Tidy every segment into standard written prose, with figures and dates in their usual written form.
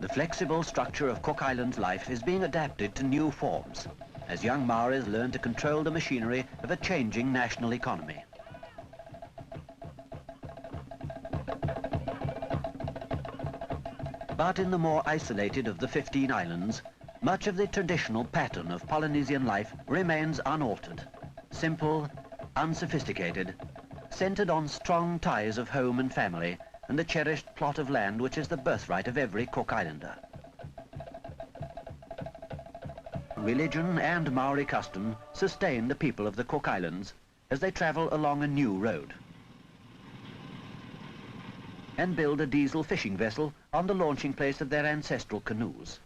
The flexible structure of Cook Islands life is being adapted to new forms as young Maoris learn to control the machinery of a changing national economy. But in the more isolated of the 15 islands, much of the traditional pattern of Polynesian life remains unaltered, simple, unsophisticated, centered on strong ties of home and family and the cherished plot of land which is the birthright of every Cook Islander. Religion and Maori custom sustain the people of the Cook Islands as they travel along a new road and build a diesel fishing vessel on the launching place of their ancestral canoes.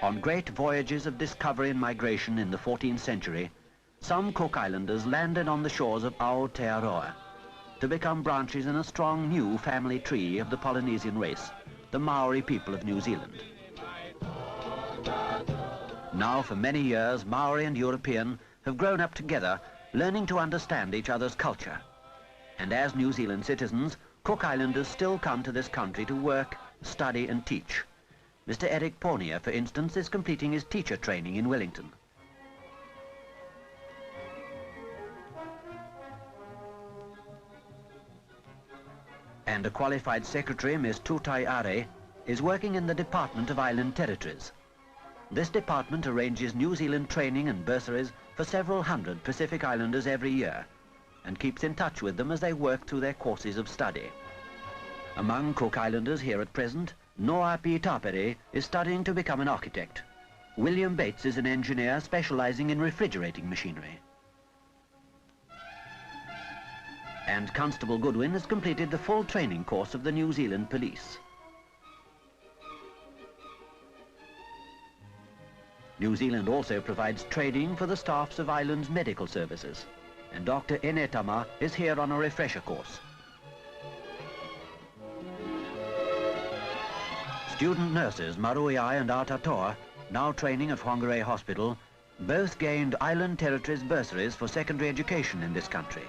On great voyages of discovery and migration in the 14th century, some Cook Islanders landed on the shores of Aotearoa to become branches in a strong new family tree of the Polynesian race, the Maori people of New Zealand. Now for many years, Maori and European have grown up together, learning to understand each other's culture. And as New Zealand citizens, Cook Islanders still come to this country to work, study and teach. Mr. Eric Pornier, for instance, is completing his teacher training in Wellington. And a qualified secretary, Ms. Tutai Are, is working in the Department of Island Territories. This department arranges New Zealand training and bursaries for several hundred Pacific Islanders every year and keeps in touch with them as they work through their courses of study. Among Cook Islanders here at present, Noa P. Tapere is studying to become an architect. William Bates is an engineer specializing in refrigerating machinery. And Constable Goodwin has completed the full training course of the New Zealand Police. New Zealand also provides training for the staffs of Island's medical services, and Dr. Enetama is here on a refresher course. Student nurses Maruiai and Aotearoa, now training at Whangarei Hospital, both gained Island Territories bursaries for secondary education in this country.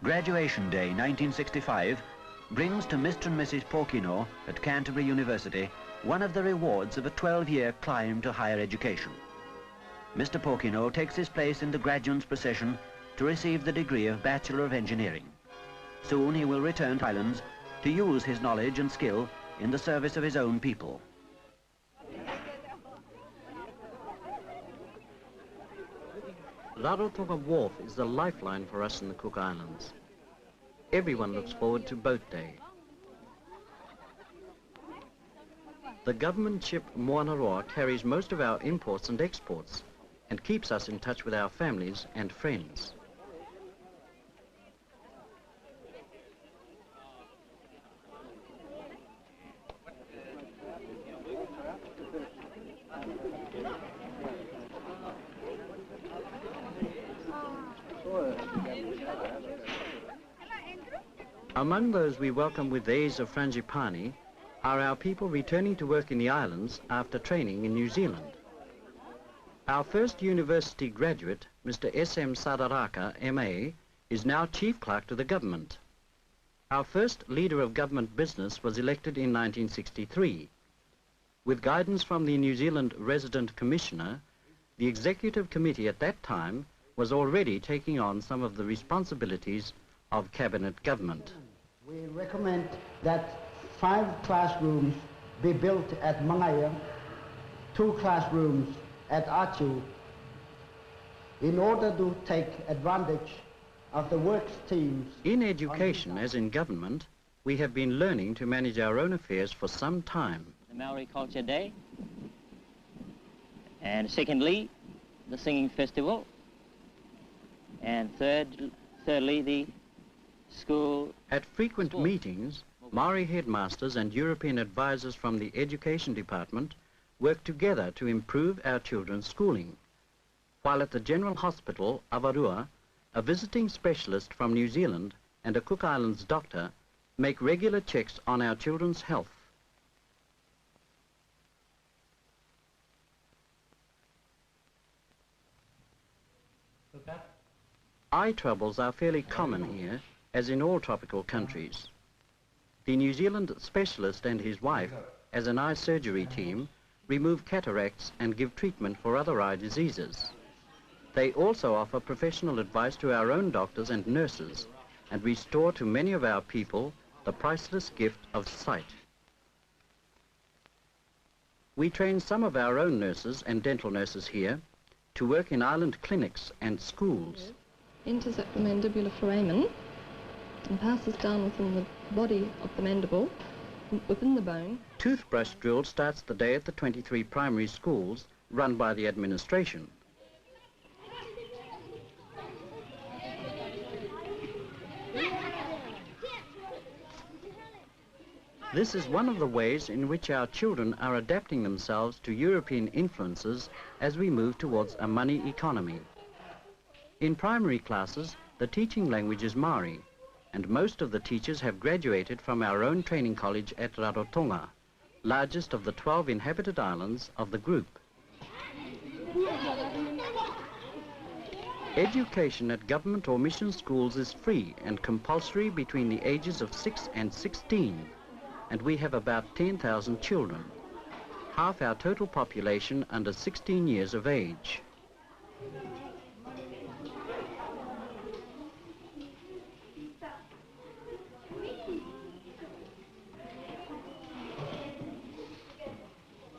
Graduation Day 1965 brings to Mr. and Mrs. Pokino at Canterbury University one of the rewards of a 12-year climb to higher education. Mr. Pokino takes his place in the graduates' procession to receive the degree of Bachelor of Engineering. Soon he will return to Islands to use his knowledge and skill in the service of his own people. Rarotonga Wharf is the lifeline for us in the Cook Islands. Everyone looks forward to Boat Day. The government ship Moanaroa carries most of our imports and exports and keeps us in touch with our families and friends. Among those we welcome with the A's of Frangipani are our people returning to work in the islands after training in New Zealand. Our first university graduate, Mr. S.M. Sadaraka, M.A., is now Chief Clerk to the government. Our first leader of government business was elected in 1963. With guidance from the New Zealand Resident Commissioner, the Executive Committee at that time was already taking on some of the responsibilities of Cabinet government. We recommend that 5 classrooms be built at Mangaya, 2 classrooms at Achu, in order to take advantage of the works teams. In education, as in government, we have been learning to manage our own affairs for some time. The Maori Culture Day, and secondly, the Singing Festival, and thirdly, the school. At frequent meetings, Maori headmasters and European advisors from the Education Department work together to improve our children's schooling. While at the General Hospital, Avarua, a visiting specialist from New Zealand and a Cook Islands doctor make regular checks on our children's health. Eye troubles are fairly common here, as in all tropical countries. The New Zealand specialist and his wife, as an eye surgery team, remove cataracts and give treatment for other eye diseases. They also offer professional advice to our own doctors and nurses and restore to many of our people the priceless gift of sight. We train some of our own nurses and dental nurses here to work in island clinics and schools. Enters at the mandibular foramen and passes down within the body of the mandible, within the bone. Toothbrush drill starts the day at the 23 primary schools run by the administration. This is one of the ways in which our children are adapting themselves to European influences as we move towards a money economy. In primary classes, the teaching language is Maori, and most of the teachers have graduated from our own training college at Rarotonga, largest of the 12 inhabited islands of the group. Education at government or mission schools is free and compulsory between the ages of 6 and 16, and we have about 10,000 children, half our total population under 16 years of age.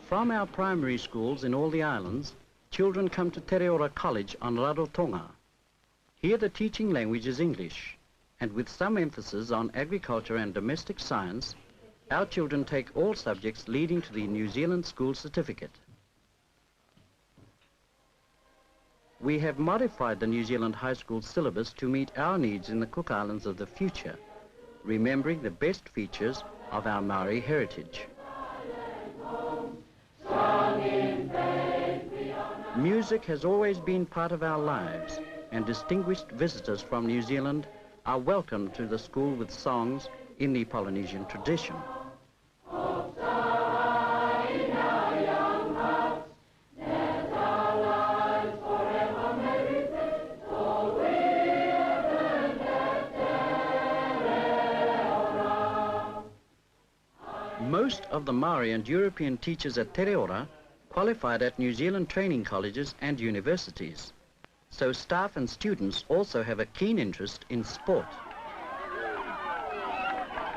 From our primary schools in all the islands, children come to Te Reora College on Rarotonga. Here the teaching language is English, and with some emphasis on agriculture and domestic science, our children take all subjects leading to the New Zealand School Certificate. We have modified the New Zealand High School syllabus to meet our needs in the Cook Islands of the future, remembering the best features of our Maori heritage. Music has always been part of our lives, and distinguished visitors from New Zealand are welcomed to the school with songs in the Polynesian tradition. Most of the Maori and European teachers at Te Reora qualified at New Zealand training colleges and universities, so staff and students also have a keen interest in sport.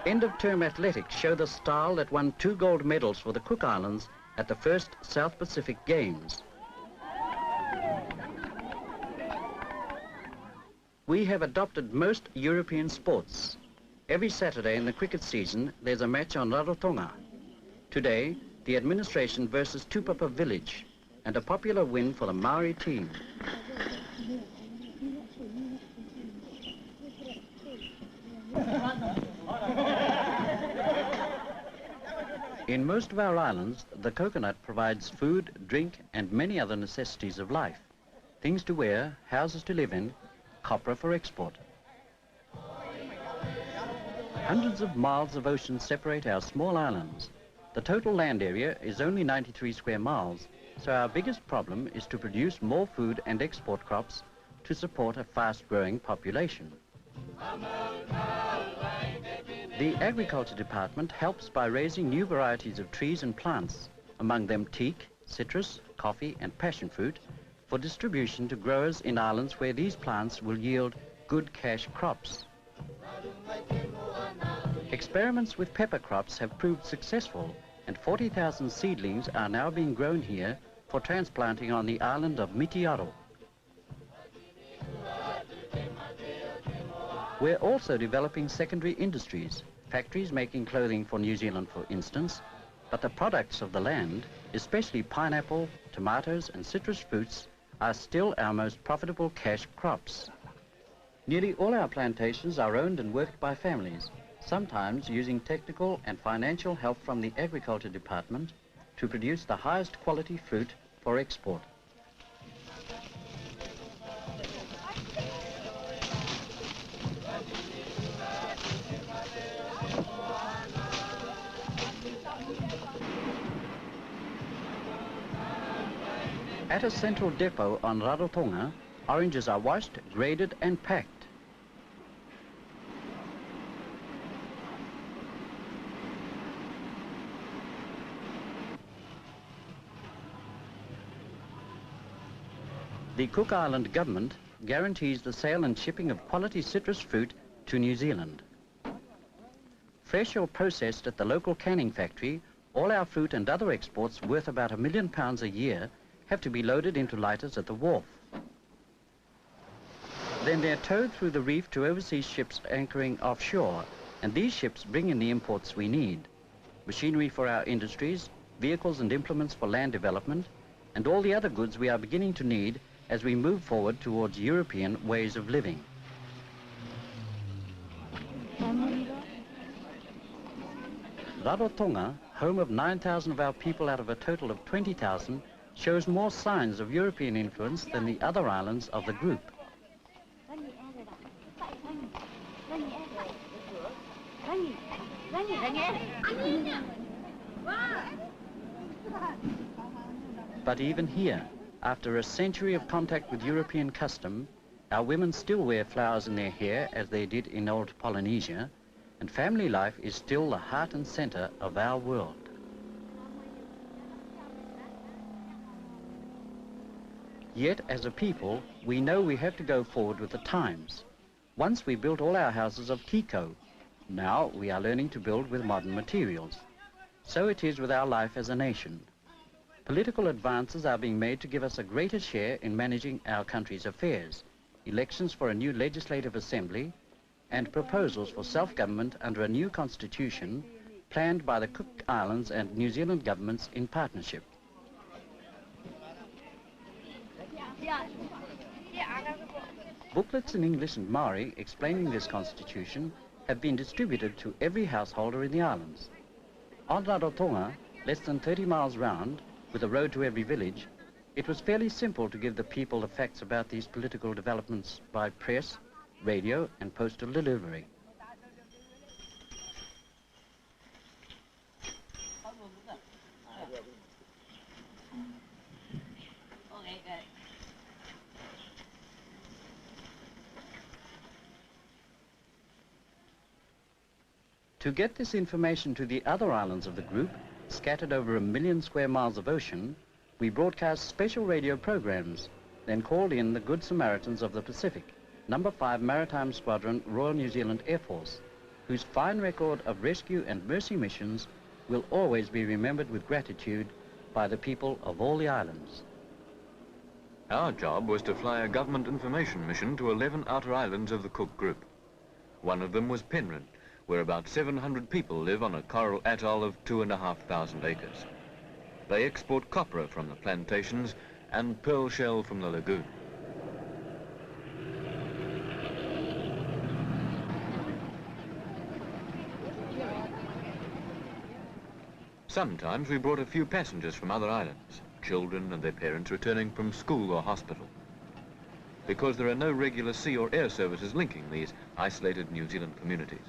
End-of-term athletics show the style that won 2 gold medals for the Cook Islands at the first South Pacific Games. We have adopted most European sports. Every Saturday in the cricket season, there's a match on Rarotonga. Today, the administration versus Tupapa village, and a popular win for the Maori team. In most of our islands, the coconut provides food, drink, and many other necessities of life. Things to wear, houses to live in, copra for export. Hundreds of miles of ocean separate our small islands. The total land area is only 93 square miles, so our biggest problem is to produce more food and export crops to support a fast-growing population. The Agriculture Department helps by raising new varieties of trees and plants, among them teak, citrus, coffee and passion fruit, for distribution to growers in islands where these plants will yield good cash crops. Experiments with pepper crops have proved successful, and 40,000 seedlings are now being grown here for transplanting on the island of Mitiaro. We're also developing secondary industries, factories making clothing for New Zealand, for instance, but the products of the land, especially pineapple, tomatoes and citrus fruits, are still our most profitable cash crops. Nearly all our plantations are owned and worked by families, sometimes using technical and financial help from the Agriculture Department to produce the highest quality fruit for export. At a central depot on Rarotonga, oranges are washed, graded and packed. The Cook Island government guarantees the sale and shipping of quality citrus fruit to New Zealand. Fresh or processed at the local canning factory, all our fruit and other exports worth about £1 million a year have to be loaded into lighters at the wharf. Then they're towed through the reef to overseas ships anchoring offshore, and these ships bring in the imports we need: machinery for our industries, vehicles and implements for land development, and all the other goods we are beginning to need as we move forward towards European ways of living. Rarotonga, home of 9,000 of our people out of a total of 20,000, shows more signs of European influence than the other islands of the group. But even here, after a century of contact with European custom, our women still wear flowers in their hair as they did in old Polynesia, and family life is still the heart and center of our world. Yet, as a people, we know we have to go forward with the times. Once we built all our houses of kiko. Now we are learning to build with modern materials. So it is with our life as a nation. Political advances are being made to give us a greater share in managing our country's affairs, elections for a new legislative assembly, and proposals for self-government under a new constitution planned by the Cook Islands and New Zealand governments in partnership. Booklets in English and Maori explaining this constitution have been distributed to every householder in the islands. On Rarotonga, less than 30 miles round, with a road to every village, it was fairly simple to give the people the facts about these political developments by press, radio and postal delivery. To get this information to the other islands of the group, scattered over 1 million square miles of ocean, we broadcast special radio programs, then called in the Good Samaritans of the Pacific, No. 5 Maritime Squadron, Royal New Zealand Air Force, whose fine record of rescue and mercy missions will always be remembered with gratitude by the people of all the islands. Our job was to fly a government information mission to 11 outer islands of the Cook Group. One of them was Penryn, where about 700 people live on a coral atoll of 2,500 acres. They export copra from the plantations and pearl shell from the lagoon. Sometimes we brought a few passengers from other islands, children and their parents returning from school or hospital. Because there are no regular sea or air services linking these isolated New Zealand communities.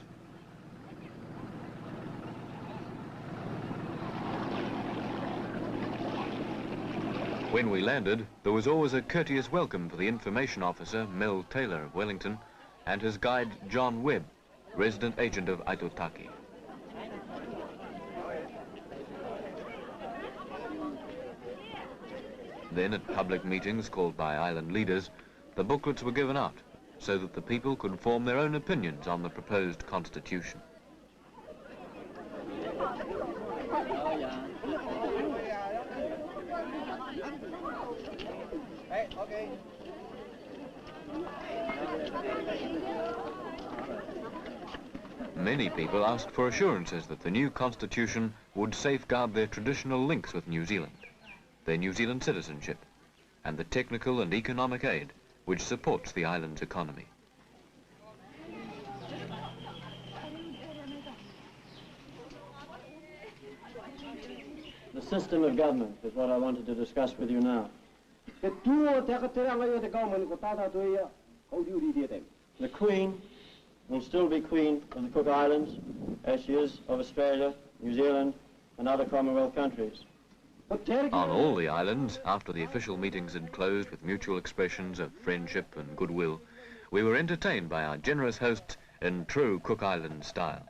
When we landed, there was always a courteous welcome for the information officer, Mel Taylor of Wellington, and his guide, John Webb, resident agent of Aitutaki. Then, at public meetings called by island leaders, the booklets were given out so that the people could form their own opinions on the proposed constitution. Many people asked for assurances that the new constitution would safeguard their traditional links with New Zealand, their New Zealand citizenship, and the technical and economic aid which supports the island's economy. The system of government is what I wanted to discuss with you now. The Queen will still be Queen of the Cook Islands, as she is of Australia, New Zealand, and other Commonwealth countries. On all the islands, after the official meetings had closed with mutual expressions of friendship and goodwill, we were entertained by our generous hosts in true Cook Island style.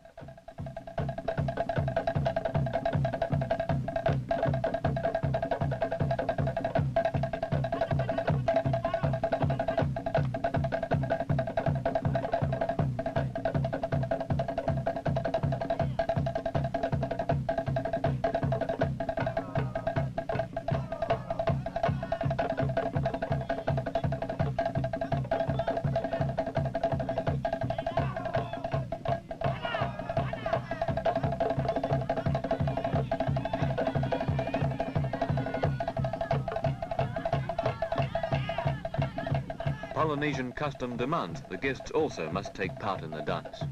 Polynesian custom demands the guests also must take part in the dance.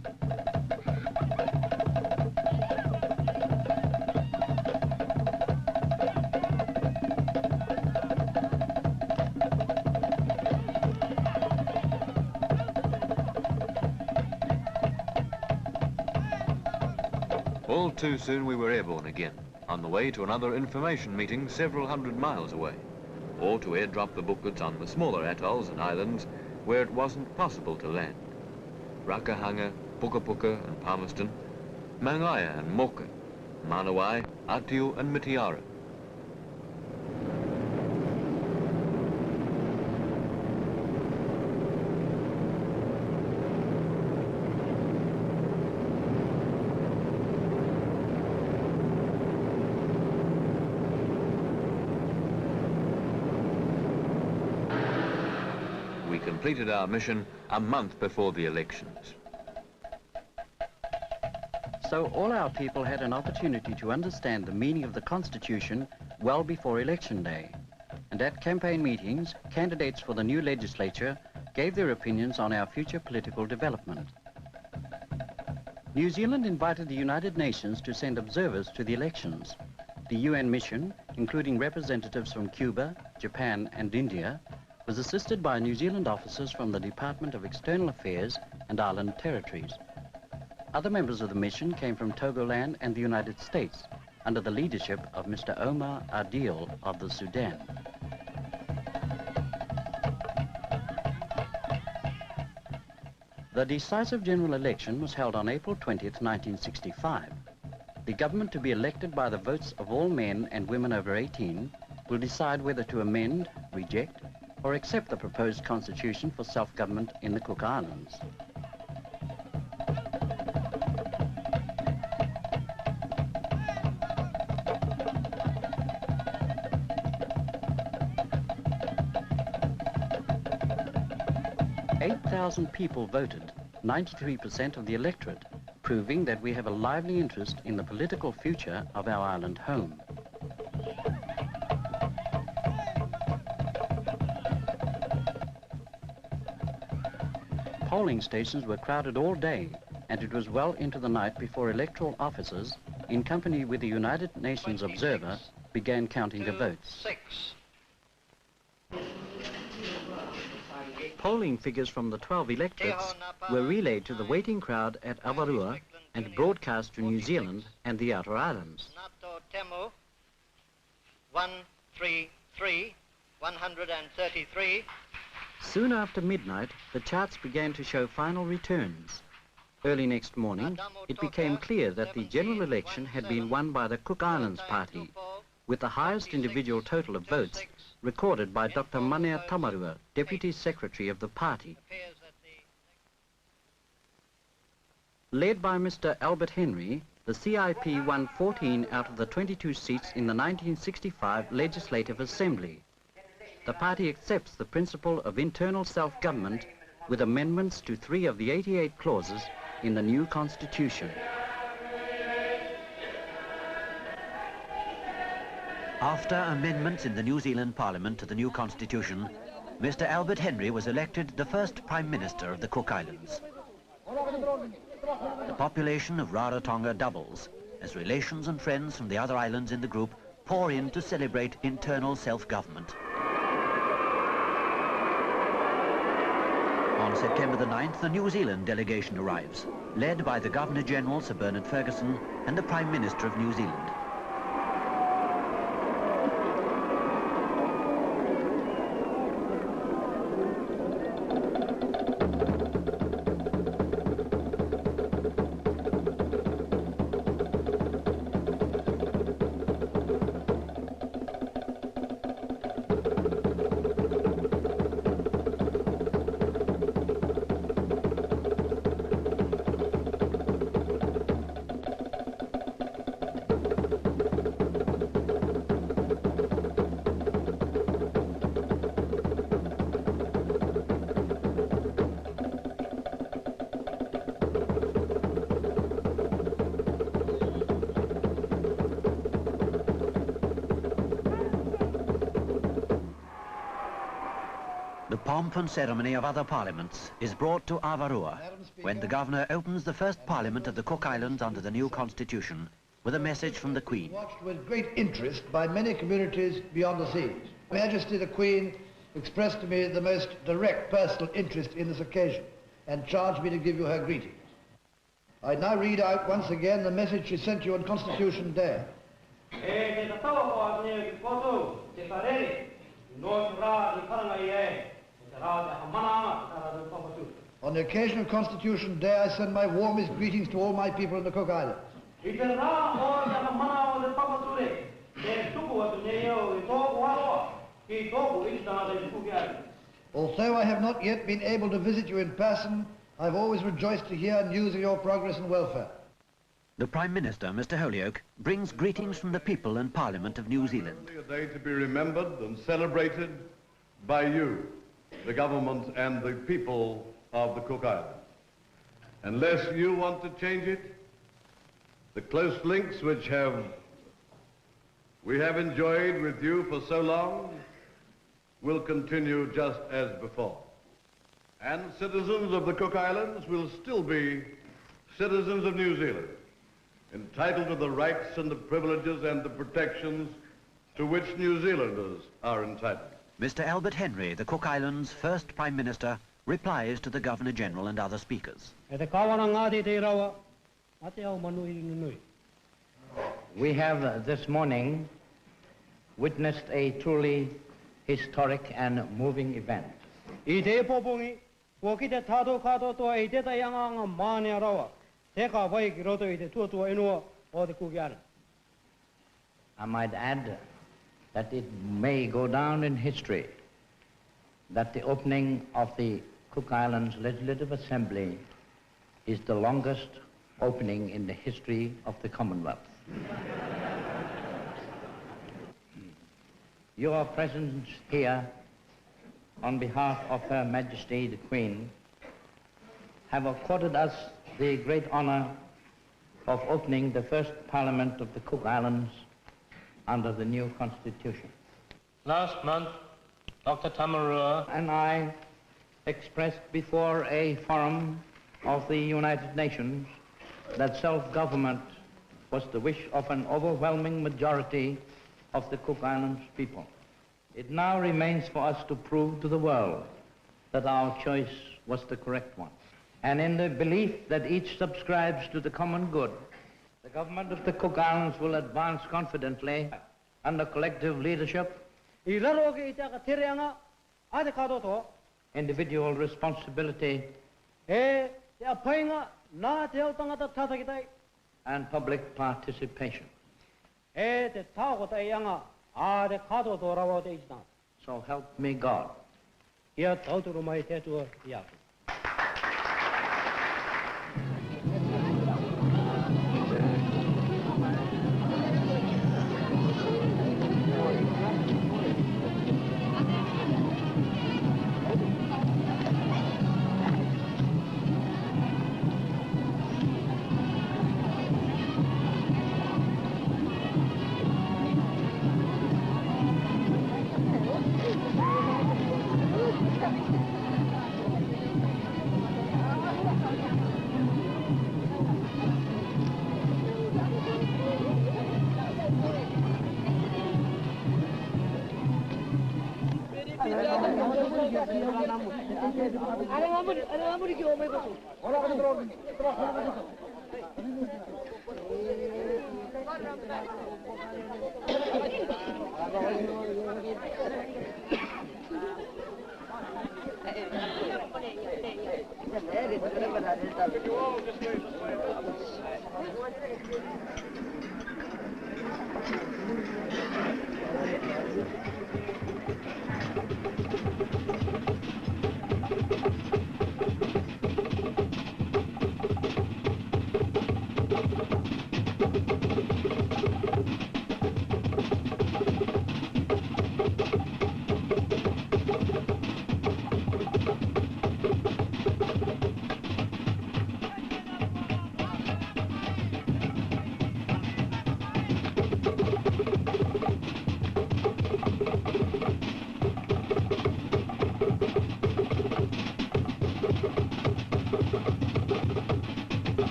All too soon we were airborne again, on the way to another information meeting several hundred miles away, or to airdrop the booklets on the smaller atolls and islands where it wasn't possible to land. Rakahanga, Puka Puka and Palmerston, Mangaya and Moka, Manawai, Atiu and Mitiara. We completed our mission a month before the elections. So all our people had an opportunity to understand the meaning of the Constitution well before election day. And at campaign meetings, candidates for the new legislature gave their opinions on our future political development. New Zealand invited the United Nations to send observers to the elections. The UN mission, including representatives from Cuba, Japan and India, was assisted by New Zealand officers from the Department of External Affairs and Island Territories. Other members of the mission came from Togoland and the United States, under the leadership of Mr. Omar Adil of the Sudan. The decisive general election was held on April 20th, 1965. The government to be elected by the votes of all men and women over 18 will decide whether to amend, reject, or accept the proposed constitution for self-government in the Cook Islands. "8,000 people voted, 93% of the electorate, proving that we have a lively interest in the political future of our island home. Polling stations were crowded all day, and it was well into the night before electoral officers, in company with the United Nations observer, began counting the votes. Polling figures from the 12 electorates were relayed to the waiting crowd at Avarua and broadcast to New Zealand and the outer islands. 133. Soon after midnight, the charts began to show final returns. Early next morning, it became clear that the general election had been won by the Cook Islands Party, with the highest individual total of votes recorded by Dr. Manea Tamarua, Deputy Secretary of the party. Led by Mr. Albert Henry, the CIP won 14 out of the 22 seats in the 1965 Legislative Assembly. The party accepts the principle of internal self-government with amendments to 3 of the 88 clauses in the new constitution. After amendments in the New Zealand Parliament to the new constitution, Mr. Albert Henry was elected the first Prime Minister of the Cook Islands. The population of Rarotonga doubles as relations and friends from the other islands in the group pour in to celebrate internal self-government. On September the 9th, the New Zealand delegation arrives, led by the Governor-General, Sir Bernard Ferguson, and the Prime Minister of New Zealand. pomp and ceremony of other parliaments is brought to Avarua when the governor opens the first parliament of the Cook Islands under the new constitution with a message from the Queen. Watched with great interest by many communities beyond the seas. Her Majesty the Queen expressed to me the most direct personal interest in this occasion and charged me to give you her greetings. I now read out once again the message she sent you on Constitution Day. On the occasion of Constitution Day, I send my warmest greetings to all my people in the Cook Islands. Although I have not yet been able to visit you in person, I've always rejoiced to hear news of your progress and welfare. The Prime Minister, Mr. Holyoake, brings greetings from the people and Parliament of New Zealand. A day to be remembered and celebrated by you, the government and the people of the Cook Islands. Unless you want to change it, the close links which we have enjoyed with you for so long will continue just as before. And citizens of the Cook Islands will still be citizens of New Zealand, entitled to the rights and the privileges and the protections to which New Zealanders are entitled. Mr. Albert Henry, the Cook Islands' first Prime Minister, replies to the Governor-General and other speakers. We have this morning witnessed a truly historic and moving event. I might add that it may go down in history that the opening of the Cook Islands Legislative Assembly is the longest opening in the history of the Commonwealth. Your presence here on behalf of Her Majesty the Queen have accorded us the great honor of opening the first Parliament of the Cook Islands under the new Constitution. Last month, Dr. Tamarua and I expressed before a forum of the United Nations that self-government was the wish of an overwhelming majority of the Cook Islands people. It now remains for us to prove to the world that our choice was the correct one. And in the belief that each subscribes to the common good, the government of the Cook Islands will advance confidently under collective leadership, individual responsibility, and public participation. So help me God.